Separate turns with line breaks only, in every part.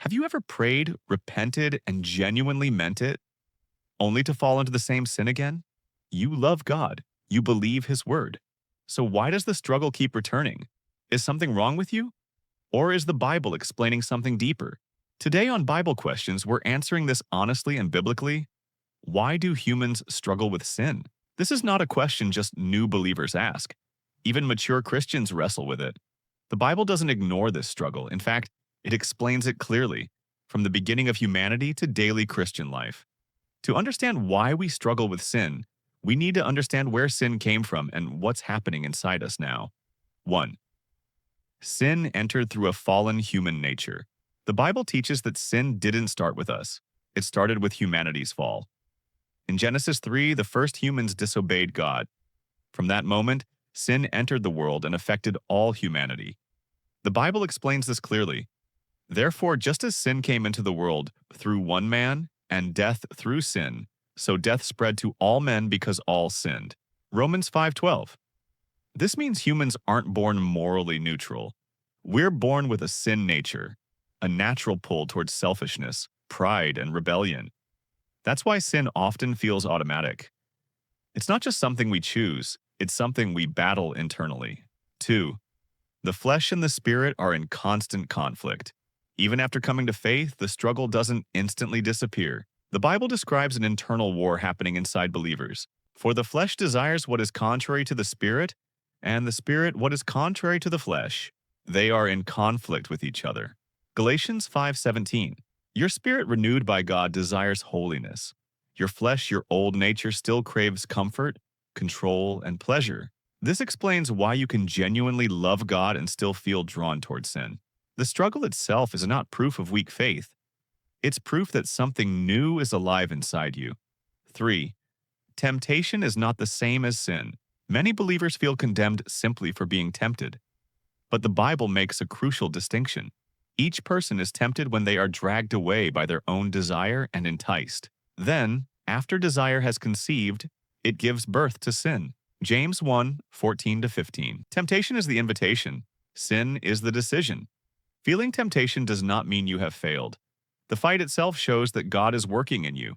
Have you ever prayed, repented, and genuinely meant it, only to fall into the same sin again? You love God. You believe His word. So why does the struggle keep returning? Is something wrong with you? Or is the Bible explaining something deeper? Today on Bible Questions, we're answering this honestly and biblically. Why do humans struggle with sin? This is not a question just new believers ask. Even mature Christians wrestle with it. The Bible doesn't ignore this struggle. In fact, it explains it clearly, from the beginning of humanity to daily Christian life. To understand why we struggle with sin, we need to understand where sin came from and what's happening inside us now. 1. Sin entered through a fallen human nature. The Bible teaches that sin didn't start with us. It started with humanity's fall. In Genesis 3, the first humans disobeyed God. From that moment, sin entered the world and affected all humanity. The Bible explains this clearly. Therefore, just as sin came into the world through one man, and death through sin, so death spread to all men because all sinned. Romans 5:12. This means humans aren't born morally neutral. We're born with a sin nature, a natural pull towards selfishness, pride, and rebellion. That's why sin often feels automatic. It's not just something we choose, it's something we battle internally. 2. The flesh and the spirit are in constant conflict. Even after coming to faith, the struggle doesn't instantly disappear. The Bible describes an internal war happening inside believers. For the flesh desires what is contrary to the spirit, and the spirit what is contrary to the flesh. They are in conflict with each other. Galatians 5:17. Your spirit renewed by God desires holiness. Your flesh, your old nature, still craves comfort, control, and pleasure. This explains why you can genuinely love God and still feel drawn toward sin. The struggle itself is not proof of weak faith. It's proof that something new is alive inside you. 3. Temptation is not the same as sin. Many believers feel condemned simply for being tempted. But the Bible makes a crucial distinction. Each person is tempted when they are dragged away by their own desire and enticed. Then, after desire has conceived, it gives birth to sin. James 1:14-15. Temptation is the invitation. Sin is the decision. Feeling temptation does not mean you have failed. The fight itself shows that God is working in you.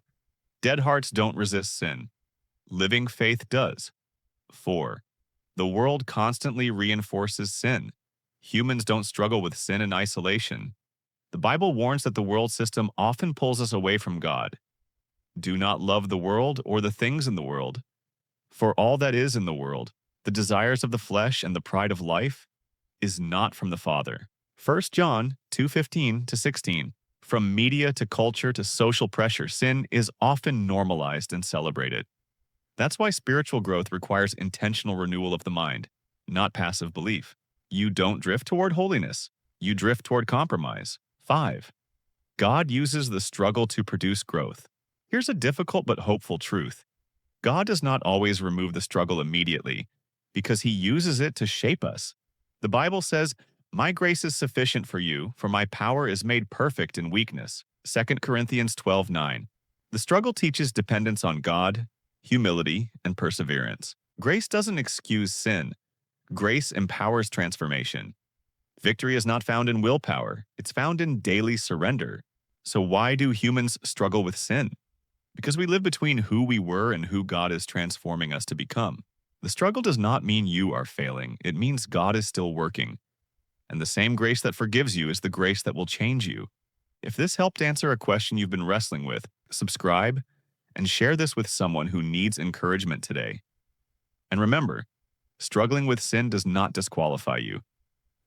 Dead hearts don't resist sin. Living faith does. 4. The world constantly reinforces sin. Humans don't struggle with sin in isolation. The Bible warns that the world system often pulls us away from God. Do not love the world or the things in the world. For all that is in the world, the desires of the flesh and the pride of life, is not from the Father. 1 John 2:15-16. From media to culture to social pressure, sin is often normalized and celebrated. That's why spiritual growth requires intentional renewal of the mind, not passive belief. You don't drift toward holiness. You drift toward compromise. 5. God uses the struggle to produce growth. Here's a difficult but hopeful truth. God does not always remove the struggle immediately, because He uses it to shape us. The Bible says, "My grace is sufficient for you, for my power is made perfect in weakness." 2 Corinthians 12:9. The struggle teaches dependence on God, humility, and perseverance. Grace doesn't excuse sin. Grace empowers transformation. Victory is not found in willpower. It's found in daily surrender. So why do humans struggle with sin? Because we live between who we were and who God is transforming us to become. The struggle does not mean you are failing. It means God is still working. And the same grace that forgives you is the grace that will change you. If this helped answer a question you've been wrestling with, subscribe and share this with someone who needs encouragement today. And remember, struggling with sin does not disqualify you.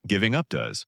Giving up does.